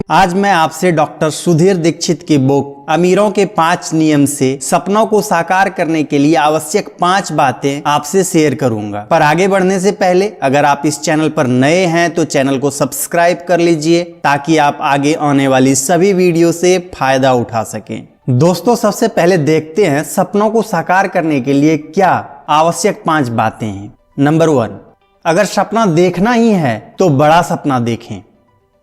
आज मैं आपसे डॉक्टर सुधीर दीक्षित की बुक अमीरों के 5 नियम से सपनों को साकार करने के लिए आवश्यक 5 बातें आपसे शेयर करूंगा। पर आगे बढ़ने से पहले अगर आप इस चैनल पर नए हैं तो चैनल को सब्सक्राइब कर लीजिए ताकि आप आगे आने वाली सभी वीडियो से फायदा उठा सकें। दोस्तों, सबसे पहले देखते हैं सपनों को साकार करने के लिए क्या आवश्यक 5 बातें हैं। नंबर 1, अगर सपना देखना ही है तो बड़ा सपना देखें।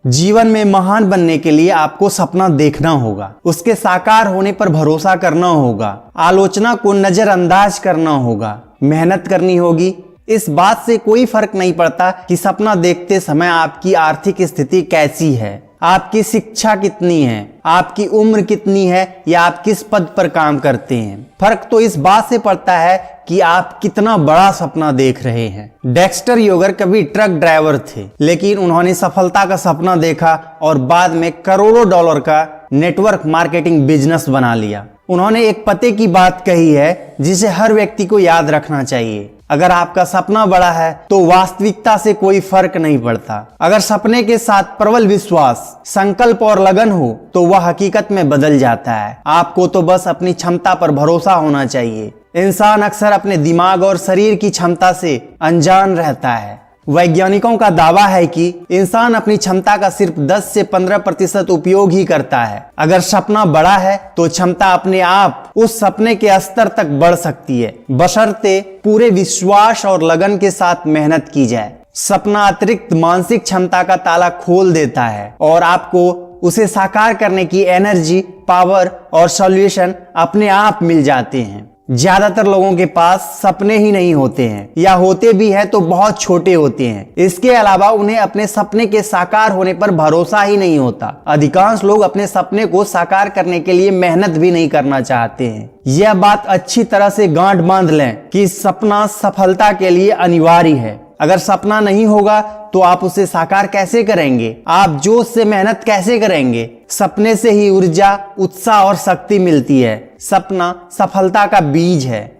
जीवन में महान बनने के लिए आपको सपना देखना होगा, उसके साकार होने पर भरोसा करना होगा, आलोचना को नजरअंदाज करना होगा, मेहनत करनी होगी। इस बात से कोई फर्क नहीं पड़ता कि सपना देखते समय आपकी आर्थिक स्थिति कैसी है, आपकी शिक्षा कितनी है, आपकी उम्र कितनी है या आप किस पद पर काम करते हैं। फर्क तो इस बात से पड़ता है कि आप कितना बड़ा सपना देख रहे हैं। डेक्स्टर योगर कभी ट्रक ड्राइवर थे, लेकिन उन्होंने सफलता का सपना देखा और बाद में करोड़ों डॉलर का नेटवर्क मार्केटिंग बिजनेस बना लिया। उन्होंने एक पते की बात कही है जिसे हर व्यक्ति को याद रखना चाहिए। अगर आपका सपना बड़ा है तो वास्तविकता से कोई फर्क नहीं पड़ता। अगर सपने के साथ प्रबल विश्वास, संकल्प और लगन हो तो वह हकीकत में बदल जाता है। आपको तो बस अपनी क्षमता पर भरोसा होना चाहिए। इंसान अक्सर अपने दिमाग और शरीर की क्षमता से अनजान रहता है। वैज्ञानिकों का दावा है कि इंसान अपनी क्षमता का सिर्फ 10 से 15% उपयोग ही करता है। अगर सपना बड़ा है तो क्षमता अपने आप उस सपने के स्तर तक बढ़ सकती है, बशर्ते पूरे विश्वास और लगन के साथ मेहनत की जाए। सपना अतिरिक्त मानसिक क्षमता का ताला खोल देता है और आपको उसे साकार करने की एनर्जी, पावर और सॉल्यूशन अपने आप मिल जाते हैं। ज्यादातर लोगों के पास सपने ही नहीं होते हैं, या होते भी हैं तो बहुत छोटे होते हैं। इसके अलावा उन्हें अपने सपने के साकार होने पर भरोसा ही नहीं होता। अधिकांश लोग अपने सपने को साकार करने के लिए मेहनत भी नहीं करना चाहते हैं। यह बात अच्छी तरह से गांठ बांध लें कि सपना सफलता के लिए अनिवार्य है। अगर सपना नहीं होगा तो आप उसे साकार कैसे करेंगे? आप जोश से मेहनत कैसे करेंगे? सपने से ही ऊर्जा, उत्साह और शक्ति मिलती है। सपना सफलता का बीज है।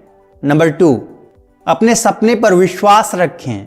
नंबर 2, अपने सपने पर विश्वास रखें।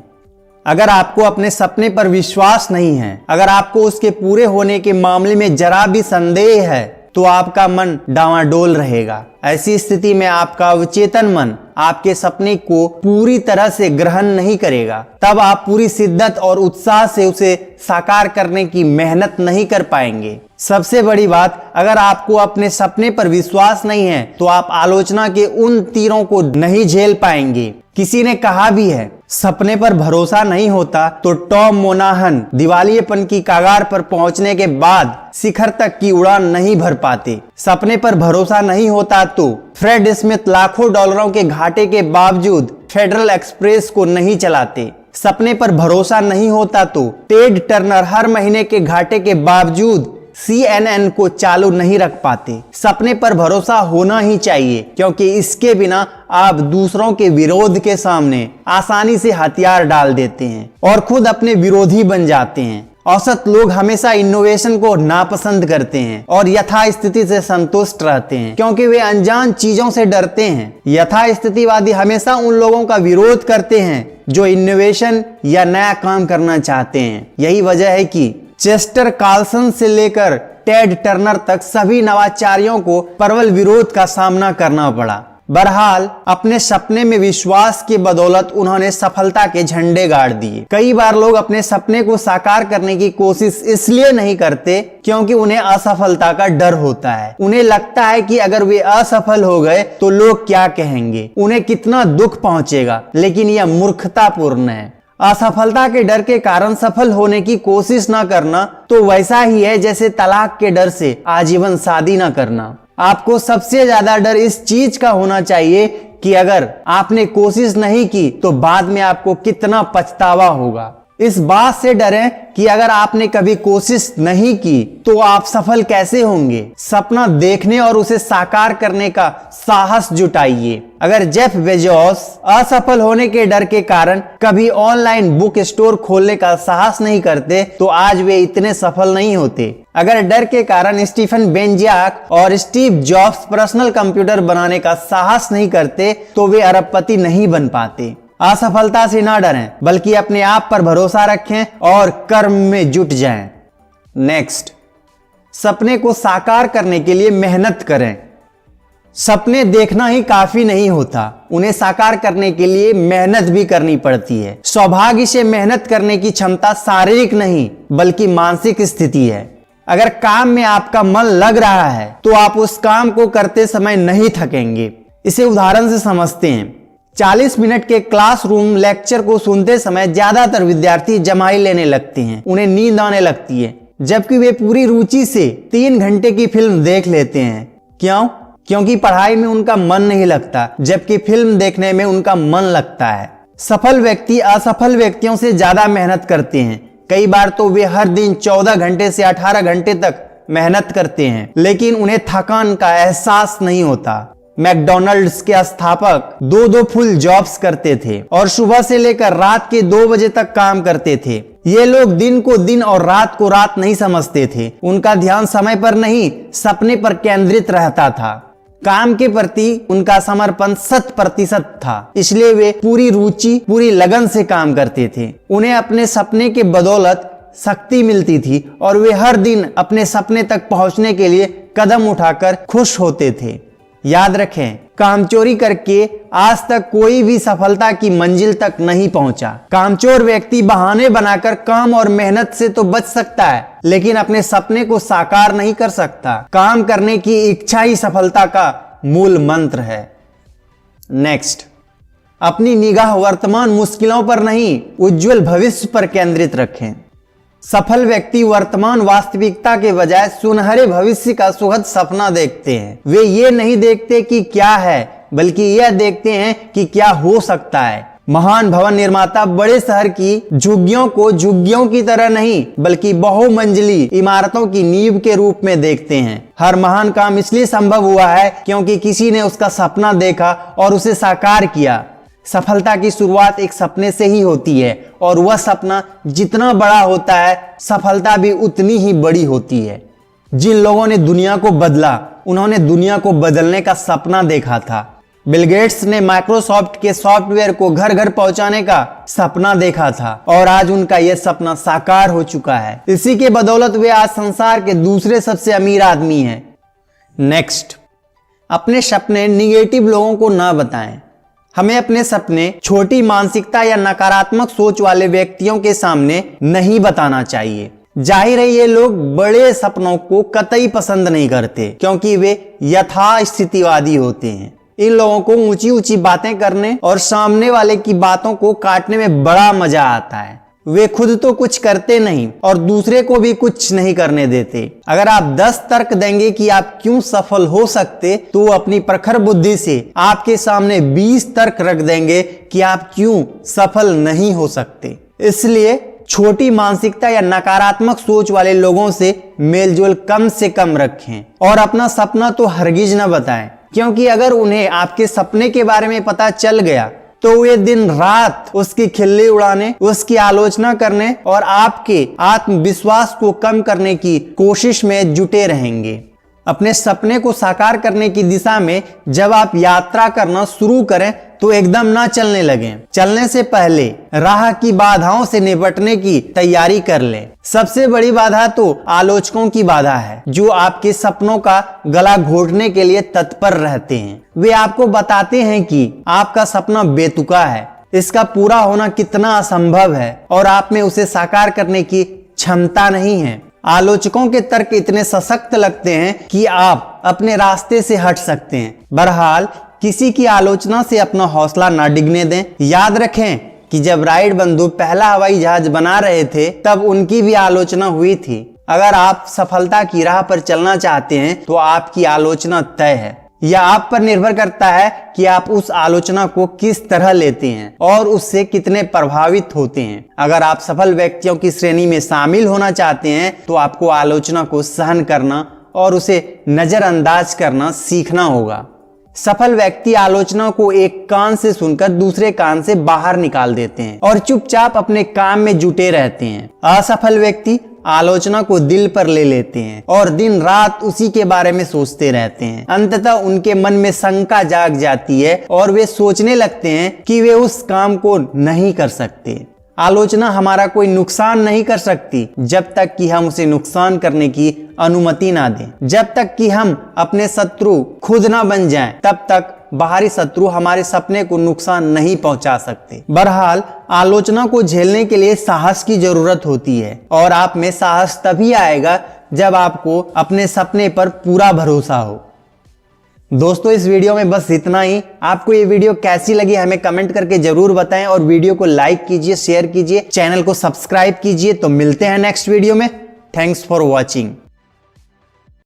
अगर आपको अपने सपने पर विश्वास नहीं है, अगर आपको उसके पूरे होने के मामले में जरा भी संदेह है तो आपका मन डावाडोल रहेगा। ऐसी स्थिति में आपका अवचेतन मन आपके सपने को पूरी तरह से ग्रहण नहीं करेगा। तब आप पूरी शिद्दत और उत्साह से उसे साकार करने की मेहनत नहीं कर पाएंगे। सबसे बड़ी बात, अगर आपको अपने सपने पर विश्वास नहीं है तो आप आलोचना के उन तीरों को नहीं झेल पाएंगे। किसी ने कहा भी है, सपने पर भरोसा नहीं होता तो टॉम मोनाहन दिवालियेपन की कगार पर पहुंचने के बाद शिखर तक की उड़ान नहीं भर पाते। सपने पर भरोसा नहीं होता तो फ्रेड स्मिथ लाखों डॉलरों के घाटे के बावजूद फेडरल एक्सप्रेस को नहीं चलाते। सपने पर भरोसा नहीं होता तो टेड टर्नर हर महीने के घाटे के बावजूद CNN को चालू नहीं रख पाते। सपने पर भरोसा होना ही चाहिए, क्योंकि इसके बिना आप दूसरों के विरोध के सामने आसानी से हथियार डाल देते हैं और खुद अपने विरोधी बन जाते हैं। औसत लोग हमेशा इनोवेशन को नापसंद करते हैं और यथास्थिति से संतुष्ट रहते हैं, क्योंकि वे अनजान चीजों से डरते हैं। यथास्थितिवादी हमेशा उन लोगों का विरोध करते हैं जो इनोवेशन या नया काम करना चाहते हैं। यही वजह है कि चेस्टर कार्लसन से लेकर टेड टर्नर तक सभी नवाचारियों को प्रबल विरोध का सामना करना पड़ा। बहरहाल, अपने सपने में विश्वास की बदौलत उन्होंने सफलता के झंडे गाड़ दिए। कई बार लोग अपने सपने को साकार करने की कोशिश इसलिए नहीं करते क्योंकि उन्हें असफलता का डर होता है। उन्हें लगता है कि अगर वे असफल हो गए तो लोग क्या कहेंगे, उन्हें कितना दुख पहुंचेगा। लेकिन यह मूर्खतापूर्ण है। असफलता के डर के कारण सफल होने की कोशिश न करना तो वैसा ही है जैसे तलाक के डर से आजीवन शादी न करना। आपको सबसे ज्यादा डर इस चीज का होना चाहिए कि अगर आपने कोशिश नहीं की तो बाद में आपको कितना पछतावा होगा। इस बात से डरें कि अगर आपने कभी कोशिश नहीं की तो आप सफल कैसे होंगे। सपना देखने और उसे साकार करने का साहस जुटाइए। अगर जेफ बेजोस असफल होने के डर के कारण कभी ऑनलाइन बुक स्टोर खोलने का साहस नहीं करते तो आज वे इतने सफल नहीं होते। अगर डर के कारण स्टीफन बेंजियाक और स्टीव जॉब्स पर्सनल कंप्यूटर बनाने का साहस नहीं करते तो वे अरबपति नहीं बन पाते। असफलता से ना डरें, बल्कि अपने आप पर भरोसा रखें और कर्म में जुट जाएं। नेक्स्ट, सपने को साकार करने के लिए मेहनत करें। सपने देखना ही काफी नहीं होता, उन्हें साकार करने के लिए मेहनत भी करनी पड़ती है। सौभाग्य से मेहनत करने की क्षमता शारीरिक नहीं बल्कि मानसिक स्थिति है। अगर काम में आपका मन लग रहा है तो आप उस काम को करते समय नहीं थकेंगे। इसे उदाहरण से समझते हैं। 40 मिनट के क्लासरूम लेक्चर को सुनते समय ज्यादातर विद्यार्थी जमाई लेने लगते हैं, उन्हें नींद आने लगती है, जबकि वे पूरी रुचि से 3 घंटे की फिल्म देख लेते हैं। क्यों? क्योंकि पढ़ाई में उनका मन नहीं लगता, जबकि फिल्म देखने में उनका मन लगता है। सफल व्यक्ति असफल व्यक्तियों से ज्यादा मेहनत करते हैं। कई बार तो वे हर दिन 14 घंटे से 18 घंटे तक मेहनत करते हैं, लेकिन उन्हें थकान का एहसास नहीं होता। मैकडॉनल्ड्स के स्थापक 2-2 फुल जॉब्स करते थे और सुबह से लेकर रात के 2 बजे तक काम करते थे। ये लोग दिन को दिन और रात को रात नहीं समझते थे। उनका ध्यान समय पर नहीं, सपने पर केंद्रित रहता था। काम के प्रति उनका समर्पण 100% था, इसलिए वे पूरी रुचि पूरी लगन से काम करते थे। उन्हें अपने सपने के बदौलत शक्ति मिलती थी और वे हर दिन अपने सपने तक पहुंचने के लिए कदम उठाकर खुश होते थे। याद रखें, कामचोरी करके आज तक कोई भी सफलता की मंजिल तक नहीं पहुंचा। कामचोर व्यक्ति बहाने बनाकर काम और मेहनत से तो बच सकता है, लेकिन अपने सपने को साकार नहीं कर सकता। काम करने की इच्छा ही सफलता का मूल मंत्र है। नेक्स्ट, अपनी निगाह वर्तमान मुश्किलों पर नहीं, उज्जवल भविष्य पर केंद्रित रखें। सफल व्यक्ति वर्तमान वास्तविकता के बजाय सुनहरे भविष्य का सुखद सपना देखते हैं। वे ये नहीं देखते कि क्या है, बल्कि यह देखते हैं कि क्या हो सकता है। महान भवन निर्माता बड़े शहर की झुग्गियों को झुग्गियों की तरह नहीं, बल्कि बहुमंजिली इमारतों की नींव के रूप में देखते हैं। हर महान काम इसलिए संभव हुआ है क्योंकि किसी ने उसका सपना देखा और उसे साकार किया। सफलता की शुरुआत एक सपने से ही होती है और वह सपना जितना बड़ा होता है, सफलता भी उतनी ही बड़ी होती है। जिन लोगों ने दुनिया को बदला, उन्होंने दुनिया को बदलने का सपना देखा था। बिल गेट्स ने माइक्रोसॉफ्ट के सॉफ्टवेयर को घर घर पहुंचाने का सपना देखा था और आज उनका यह सपना साकार हो चुका है। इसी के बदौलत वे आज संसार के दूसरे सबसे अमीर आदमी हैं। नेक्स्ट, अपने सपने निगेटिव लोगों को ना बताएं। हमें अपने सपने छोटी मानसिकता या नकारात्मक सोच वाले व्यक्तियों के सामने नहीं बताना चाहिए। जाहिर है ये लोग बड़े सपनों को कतई पसंद नहीं करते क्योंकि वे यथास्थितिवादी होते हैं। इन लोगों को ऊंची ऊंची बातें करने और सामने वाले की बातों को काटने में बड़ा मजा आता है। वे खुद तो कुछ करते नहीं और दूसरे को भी कुछ नहीं करने देते। अगर आप 10 तर्क देंगे कि आप क्यों सफल हो सकते, तो वो अपनी प्रखर बुद्धि से आपके सामने 20 तर्क रख देंगे कि आप क्यों सफल नहीं हो सकते। इसलिए छोटी मानसिकता या नकारात्मक सोच वाले लोगों से मेलजोल कम से कम रखें और अपना सपना तो हरगिज न बताएं, क्योंकि अगर उन्हें आपके सपने के बारे में पता चल गया तो वे दिन रात उसकी खिल्ली उड़ाने, उसकी आलोचना करने और आपके आत्मविश्वास को कम करने की कोशिश में जुटे रहेंगे। अपने सपने को साकार करने की दिशा में जब आप यात्रा करना शुरू करें तो एकदम ना चलने लगें। चलने से पहले राह की बाधाओं से निपटने की तैयारी कर लें। सबसे बड़ी बाधा तो आलोचकों की बाधा है, जो आपके सपनों का गला घोटने के लिए तत्पर रहते हैं। वे आपको बताते हैं कि आपका सपना बेतुका है, इसका पूरा होना कितना असंभव है और आप में उसे साकार करने की क्षमता नहीं है। आलोचकों के तर्क इतने सशक्त लगते हैं कि आप अपने रास्ते से हट सकते हैं। बहरहाल किसी की आलोचना से अपना हौसला ना डिगने दें। याद रखें कि जब राइट बंधु पहला हवाई जहाज बना रहे थे तब उनकी भी आलोचना हुई थी। अगर आप सफलता की राह पर चलना चाहते हैं तो आपकी आलोचना तय है। यह आप पर निर्भर करता है कि आप उस आलोचना को किस तरह लेते हैं और उससे कितने प्रभावित होते हैं। अगर आप सफल व्यक्तियों की श्रेणी में शामिल होना चाहते हैं तो आपको आलोचना को सहन करना और उसे नजरअंदाज करना सीखना होगा। सफल व्यक्ति आलोचना को एक कान से सुनकर दूसरे कान से बाहर निकाल देते हैं और चुपचाप अपने काम में जुटे रहते हैं। असफल व्यक्ति आलोचना को दिल पर ले लेते हैं और दिन रात उसी के बारे में सोचते रहते हैं। अंततः उनके मन में शंका जाग जाती है और वे सोचने लगते हैं कि वे उस काम को नहीं कर सकते। आलोचना हमारा कोई नुकसान नहीं कर सकती जब तक कि हम उसे नुकसान करने की अनुमति ना दें। जब तक कि हम अपने शत्रु खुद ना बन जाएं, तब तक बाहरी शत्रु हमारे सपने को नुकसान नहीं पहुंचा सकते। बहरहाल आलोचना को झेलने के लिए साहस की जरूरत होती है और आप में साहस तभी आएगा जब आपको अपने सपने पर पूरा भरोसा हो। दोस्तों, इस वीडियो में बस इतना ही। आपको ये वीडियो कैसी लगी हमें कमेंट करके जरूर बताएं और वीडियो को लाइक कीजिए, शेयर कीजिए, चैनल को सब्सक्राइब कीजिए। तो मिलते हैं नेक्स्ट वीडियो में। Thanks for watching.